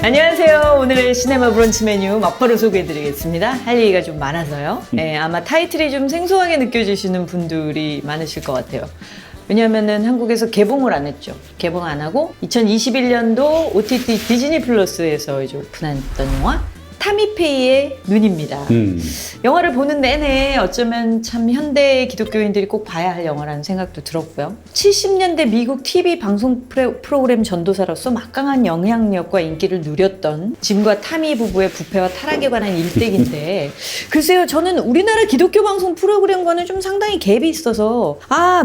안녕하세요. 오늘의 시네마 브런치 메뉴 막바로 소개해드리겠습니다. 할 얘기가 좀 많아서요. 네, 아마 타이틀이 좀 생소하게 느껴지시는 분들이 많으실 것 같아요. 왜냐하면은 한국에서 개봉을 안 했죠. 개봉 안 하고 2021년도 OTT 디즈니 플러스에서 이제 오픈했던 영화 타미페이의 눈입니다. 영화를 보는 내내 어쩌면 참 현대 기독교인들이 꼭 봐야 할 영화라는 생각도 들었고요. 70년대 미국 TV 방송 프로그램 전도사로서 막강한 영향력과 인기를 누렸던 짐과 타미 부부의 부패와 타락에 관한 일대기인데 글쎄요, 저는 우리나라 기독교 방송 프로그램과는 좀 상당히 갭이 있어서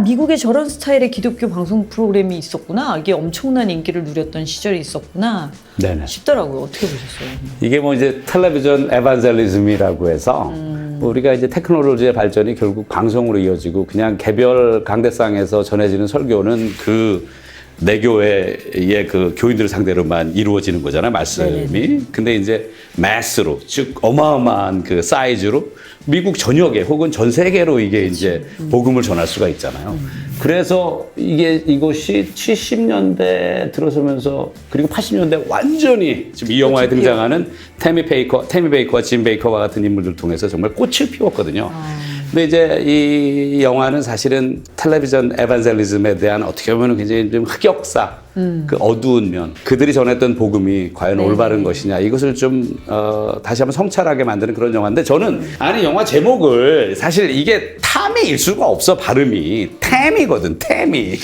미국에 저런 스타일의 기독교 방송 프로그램이 있었구나, 이게 엄청난 인기를 누렸던 시절이 있었구나 싶더라고요. 어떻게 보셨어요? 이게 뭐 이제 텔레비전 에반젤리즘이라고 해서 우리가 이제 테크놀로지의 발전이 결국 방송으로 이어지고 그냥 개별 강대상에서 전해지는 설교는 그 내교회의 그 교인들을 상대로만 이루어지는 거잖아요, 말씀이. 네네. 근데 이제 매스로, 즉 어마어마한 그 사이즈로 미국 전역에 혹은 전 세계로 이게 이제 복음을 전할 수가 있잖아요. 그래서 이것이 70년대 들어서면서 그리고 80년대 완전히 지금 이 영화에 등장하는 태미 베이커와 짐 베이커와 같은 인물들 통해서 정말 꽃을 피웠거든요. 근데 이제 이 영화는 사실은 텔레비전 에반젤리즘에 대한 어떻게 보면 굉장히 좀 흑역사, 그 어두운 면, 그들이 전했던 복음이 과연 올바른 것이냐, 이것을 좀 다시 한번 성찰하게 만드는 그런 영화인데, 저는 아니 영화 제목을 사실 이게 타미일 수가 없어. 발음이 태미거든. 태미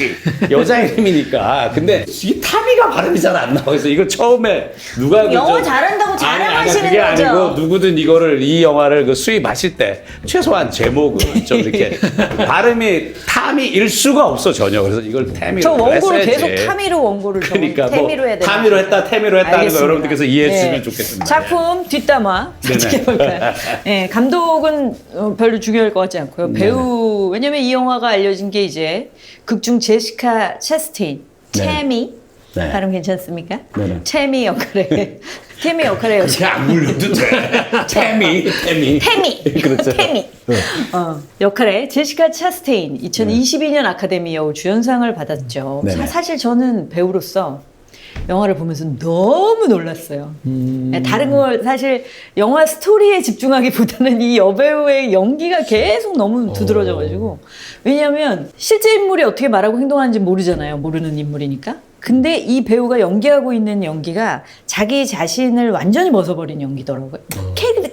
여자 이름이니까. 근데 이 타미가 발음이 잘 안 나와. 그래서 이걸 처음에 누가 영어 잘한다고 자랑하시는 그게 거죠? 아니고 누구든 이 영화를 그 수입하실 때 최소한 제목을 좀 이렇게 발음이 타미일 수가 없어 전혀. 그래서 이걸 태미로 저 원고를 했어야지. 계속 타미로 원고를 그러니까 태미로 해야 되나? 타미로 했다 하는 거 알겠습니다. 여러분들께서 이해해 주시면 좋겠습니다. 작품 뒷담화 어떻게 볼까요? 네, 감독은 별로 중요할 것 같지 않고요. 배우, 왜냐면 이 영화가 알려진 게 이제 극중 제시카 체스테인, 채미, 발음 괜찮습니까? 채미 역할에 태미 역할에 그렇게 안 불러도 돼. 태미. 그렇죠. 태미 역할에 제시카 차스테인 2022년 아카데미 여우 주연상을 받았죠. 사실 저는 배우로서 영화를 보면서 너무 놀랐어요. 다른 걸 사실 영화 스토리에 집중하기보다는 이 여배우의 연기가 계속 너무 두드러져가지고, 왜냐하면 실제 인물이 어떻게 말하고 행동하는지 모르잖아요. 모르는 인물이니까. 근데 이 배우가 연기하고 있는 연기가 자기 자신을 완전히 벗어버린 연기더라고요.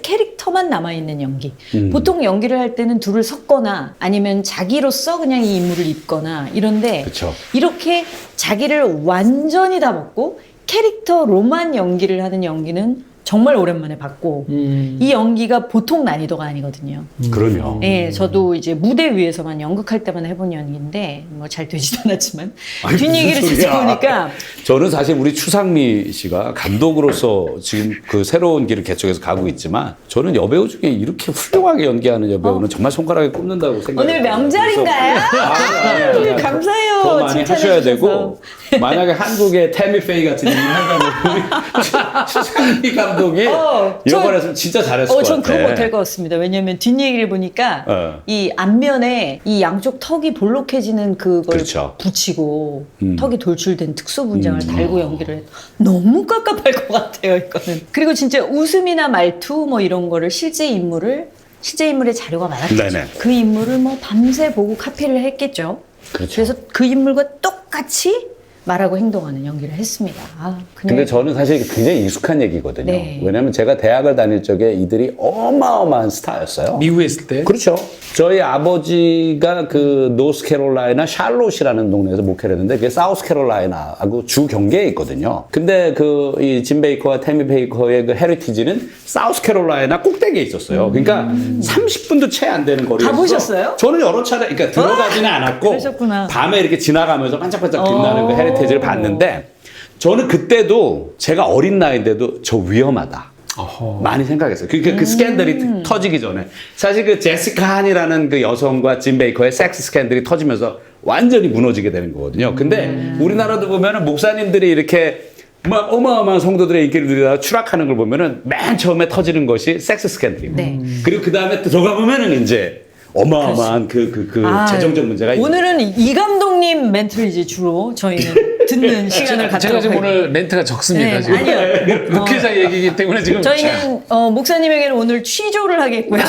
캐릭터만 남아있는 연기. 보통 연기를 할 때는 둘을 섞거나 아니면 자기로서 그냥 이 인물을 입거나 이런데, 그쵸. 이렇게 자기를 완전히 다 벗고 캐릭터로만 연기를 하는 연기는 정말 오랜만에 봤고, 이 연기가 보통 난이도가 아니거든요. 그럼요. 예, 저도 이제 무대 위에서만 연극할 때만 해본 연기인데 뭐 잘 되지도 않았지만 뒷얘기를 찾아보니까 저는 사실 우리 추상미 씨가 감독으로서 지금 그 새로운 길을 개척해서 가고 있지만, 저는 여배우 중에 이렇게 훌륭하게 연기하는 여배우는 정말 손가락에 꼽는다고 생각해요. 오늘 명절인가요? 감사해요. 더 많이 칭찬해 하셔야 주셔서. 되고, 만약에 한국의 태미 페이 같은 일을 한다면 추상미 감독이 이걸 했으면 진짜 잘했을 것 같아. 전 그거 못할 것 같습니다. 왜냐면 뒷얘기를 보니까 이 앞면에 이 양쪽 턱이 볼록해지는 그걸 그렇죠. 붙이고 턱이 돌출된 특수 분장을 달고 연기를 해서 너무 깝깝할 것 같아요, 이거는. 그리고 진짜 웃음이나 말투 뭐 이런 거를 실제 인물의 자료가 많았겠죠. 그 인물을 뭐 밤새 보고 카피를 했겠죠. 그렇죠. 그래서 그 인물과 똑같이 말하고 행동하는 연기를 했습니다. 근데 저는 사실 굉장히 익숙한 얘기거든요. 네. 왜냐하면 제가 대학을 다닐 적에 이들이 어마어마한 스타였어요. 미국에 있을 때? 그렇죠. 저희 아버지가 그 노스캐롤라이나 샬롯이라는 동네에서 목회를 했는데, 그게 사우스캐롤라이나하고 주 경계에 있거든요. 근데 그 이 짐 베이커와 태미 베이커의 그 헤리티지는 사우스캐롤라이나 꼭대기에 있었어요. 그러니까 30분도 채 안 되는 거리였어. 가보셨어요? 저는 여러 차례, 그러니까 들어가지는 않았고, 그러셨구나. 밤에 이렇게 지나가면서 반짝반짝 빛나는 그 헤리티지를 봤는데, 저는 그때도 제가 어린 나이인데도 저 위험하다. 많이 생각했어요. 그 스캔들이 터지기 전에. 사실 그 제시카 한이라는 그 여성과 짐 베이커의 섹스 스캔들이 터지면서 완전히 무너지게 되는 거거든요. 근데 우리나라도 보면은 목사님들이 이렇게 막 어마어마한 성도들의 인기를 누리다가 추락하는 걸 보면은 맨 처음에 터지는 것이 섹스 스캔들이고. 그리고 그 다음에 들어가 보면은 이제 어마어마한 재정적 문제가 있는. 오늘은 이 감독님 멘트를 이제 주로 저희는 듣는 시간을 갖도록 제가 지금 할게요. 오늘 멘트가 적습니다. 네, 지금 아니요. 목회자 얘기이기 때문에 지금 저희는 목사님에게는 오늘 취조를 하겠고요.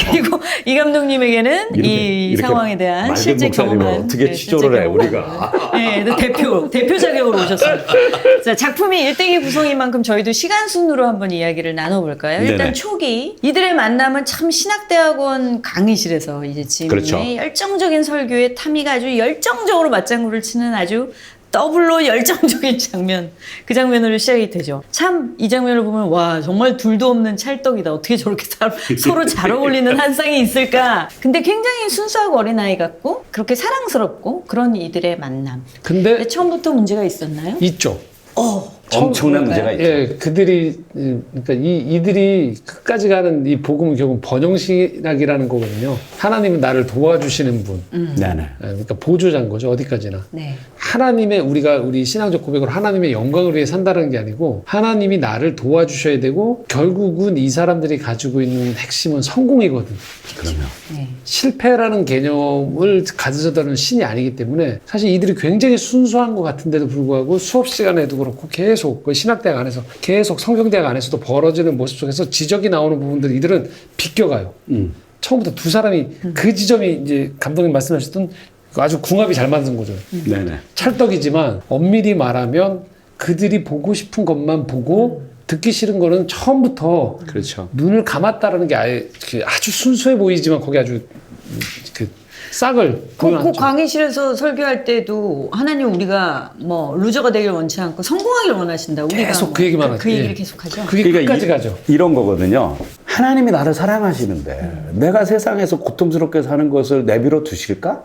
그리고 이 감독님에게는 이 상황에 대한 맑은 실제 목사님을 경험한 어떻게 취조를 해 우리가. 네, 대표 자격으로 오셨습니다. 자, 작품이 일대기 구성인 만큼 저희도 시간 순으로 한번 이야기를 나눠볼까요? 일단 네네. 초기 이들의 만남은 참 신학대학원 강의실에서 이제 지민의 그렇죠. 열정적인 설교에 타미가 아주 열정적으로 맞장구를 치는 아주 더블로 열정적인 장면, 그 장면으로 시작이 되죠. 참 이 장면을 보면 와 정말 둘도 없는 찰떡이다. 어떻게 저렇게 서로 잘 어울리는 한 쌍이 있을까? 근데 굉장히 순수하고 어린아이 같고 그렇게 사랑스럽고 그런 이들의 만남. 근데 근데 처음부터 문제가 있었나요? 있죠. 엄청난 문제가 있죠. 예, 그들이 그러니까 이들이 끝까지 가는 이 복음은 결국 번영신학이라는 거거든요. 하나님은 나를 도와주시는 분. 네네. 예, 그러니까 보조자인 거죠. 어디까지나. 네. 하나님의 우리 신앙적 고백으로 하나님의 영광을 위해 산다는 게 아니고 하나님이 나를 도와주셔야 되고 결국은 이 사람들이 가지고 있는 핵심은 성공이거든. 그러면 네. 실패라는 개념을 가져다는 신이 아니기 때문에 사실 이들이 굉장히 순수한 것 같은데도 불구하고 수업 시간에도 그렇고 계속 그 신학대학 안에서 계속 성경대학 안에서도 벌어지는 모습 속에서 지적이 나오는 부분들 이들은 비껴가요. 처음부터 두 사람이 그 지점이 이제 감독님 말씀하셨던 아주 궁합이 잘 맞는 거죠. 네네. 찰떡이지만 엄밀히 말하면 그들이 보고 싶은 것만 보고 듣기 싫은 거는 처음부터 그렇죠. 눈을 감았다라는 게 아주 순수해 보이지만 거기 아주 그 싹을 그 보여놨죠. 강의실에서 설교할 때도 하나님 우리가 뭐 루저가 되길 원치 않고 성공하길 원하신다. 우리가 계속 뭐 그 얘기만 하죠. 그 얘기를 예. 계속하죠. 그게 끝까지 가죠. 이런 거거든요. 하나님이 나를 사랑하시는데 내가 세상에서 고통스럽게 사는 것을 내버려 두실까?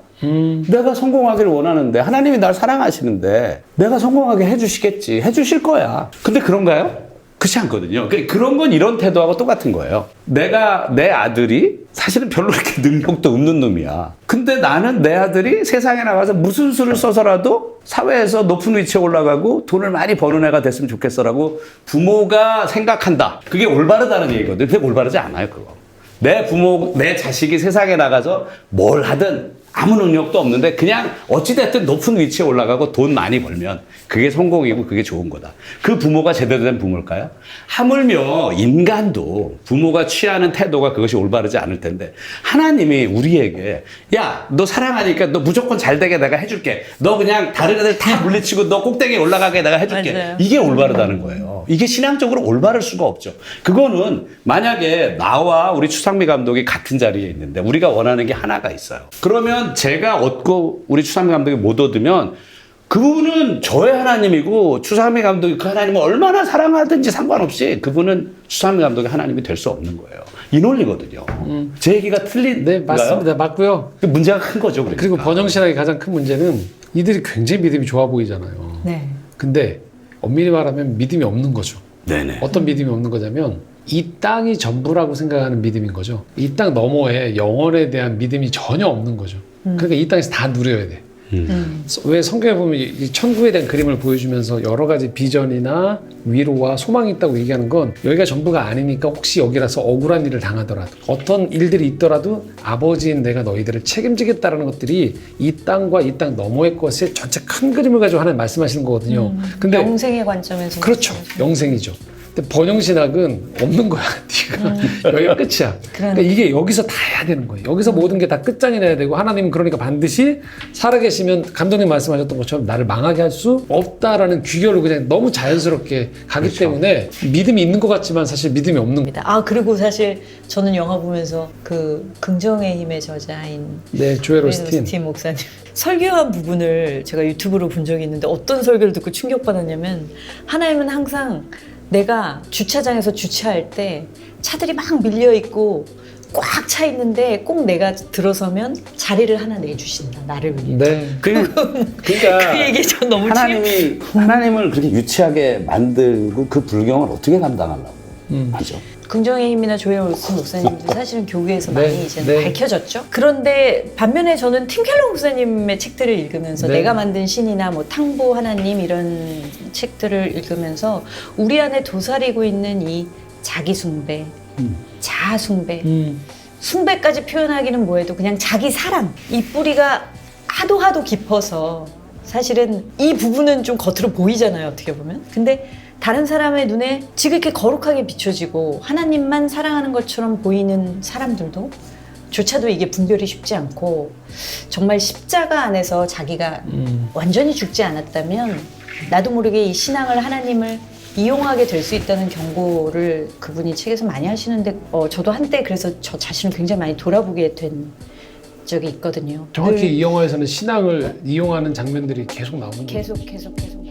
내가 성공하기를 원하는데 하나님이 날 사랑하시는데 내가 성공하게 해주시겠지. 해주실 거야. 근데 그런가요? 그렇지 않거든요. 그런 건 이런 태도하고 똑같은 거예요. 내 아들이 사실은 별로 그렇게 능력도 없는 놈이야. 근데 나는 내 아들이 세상에 나가서 무슨 수를 써서라도 사회에서 높은 위치에 올라가고 돈을 많이 버는 애가 됐으면 좋겠어라고 부모가 생각한다. 그게 올바르다는 얘기거든요. 그게 올바르지 않아요, 그거. 내 자식이 세상에 나가서 뭘 하든 아무 능력도 없는데 그냥 어찌됐든 높은 위치에 올라가고 돈 많이 벌면 그게 성공이고 그게 좋은 거다. 그 부모가 제대로 된 부모일까요? 하물며 인간도 부모가 취하는 태도가 그것이 올바르지 않을 텐데 하나님이 우리에게 야, 너 사랑하니까 너 무조건 잘 되게 내가 해줄게. 너 그냥 다른 애들 다 물리치고 너 꼭대기에 올라가게 내가 해줄게. 맞아요. 이게 올바르다는 거예요. 이게 신앙적으로 올바를 수가 없죠. 그거는 만약에 나와 우리 추상미 감독이 같은 자리에 있는데 우리가 원하는 게 하나가 있어요. 그러면 제가 얻고 우리 추상미 감독이 못 얻으면 그분은 저의 하나님이고 추상미 감독이 그 하나님을 얼마나 사랑하든지 상관없이 그분은 추상미 감독의 하나님이 될 수 없는 거예요. 이 논리거든요. 제 얘기가 틀린가요? 네, 맞습니다. 맞고요. 문제가 큰 거죠. 그러니까. 그리고 번영신학의 가장 큰 문제는 이들이 굉장히 믿음이 좋아 보이잖아요. 네. 근데 엄밀히 말하면 믿음이 없는 거죠. 네네. 어떤 믿음이 없는 거냐면 이 땅이 전부라고 생각하는 믿음인 거죠. 이 땅 너머에 영원에 대한 믿음이 전혀 없는 거죠. 그러니까 이 땅에서 다 누려야 돼. 왜 성경에 보면 이 천국에 대한 그림을 보여주면서 여러 가지 비전이나 위로와 소망이 있다고 얘기하는 건 여기가 전부가 아니니까 혹시 여기라서 억울한 일을 당하더라도 어떤 일들이 있더라도 아버지인 내가 너희들을 책임지겠다라는 것들이 이 땅과 이 땅 너머의 것의 전체 큰 그림을 가지고 하나님 말씀하시는 거거든요. 근데 영생의 관점에서 그렇죠. 영생이죠. 근데 번영신학은 없는 거야. 네가 여기가 끝이야. 그러니까 이게 여기서 다 해야 되는 거예요. 여기서 모든 게 다 끝장이 나야 되고 하나님은 그러니까 반드시 살아계시면 감독님 말씀하셨던 것처럼 나를 망하게 할 수 없다라는 귀결로 그냥 너무 자연스럽게 가기 그렇죠. 때문에 믿음이 있는 것 같지만 사실 믿음이 없는 거예요. 아 그리고 사실 저는 영화 보면서 그 긍정의 힘의 저자인 네, 조엘 오스틴. 오스틴 목사님 설교한 부분을 제가 유튜브로 본 적이 있는데 어떤 설교를 듣고 충격받았냐면 하나님은 항상 내가 주차장에서 주차할 때 차들이 막 밀려 있고 꽉 차 있는데 꼭 내가 들어서면 자리를 하나 내주신다 나를 위해. 네. 그러니까 그 얘기 전 너무 하나님을 그렇게 유치하게 만들고 그 불경을 어떻게 감당하려고 하죠? 긍정의 힘이나 조엘 올슨 목사님도 사실은 교회에서 네, 많이 이제 네. 밝혀졌죠. 그런데 반면에 저는 팀 켈러 목사님의 책들을 읽으면서 네. 내가 만든 신이나 뭐 탕보 하나님 이런 책들을 읽으면서 우리 안에 도사리고 있는 이 자기 숭배, 자아 숭배 숭배까지 표현하기는 뭐해도 그냥 자기 사랑, 이 뿌리가 하도 깊어서 사실은 이 부분은 좀 겉으로 보이잖아요, 어떻게 보면. 근데 다른 사람의 눈에 지극히 거룩하게 비춰지고 하나님만 사랑하는 것처럼 보이는 사람들도 조차도 이게 분별이 쉽지 않고, 정말 십자가 안에서 자기가 완전히 죽지 않았다면 나도 모르게 이 신앙을, 하나님을 이용하게 될 수 있다는 경고를 그분이 책에서 많이 하시는데, 저도 한때 그래서 저 자신을 굉장히 많이 돌아보게 된 적이 있거든요. 정확히 늘 이 영화에서는 신앙을 이용하는 장면들이 계속 나오는 거예요. 계속 나오고.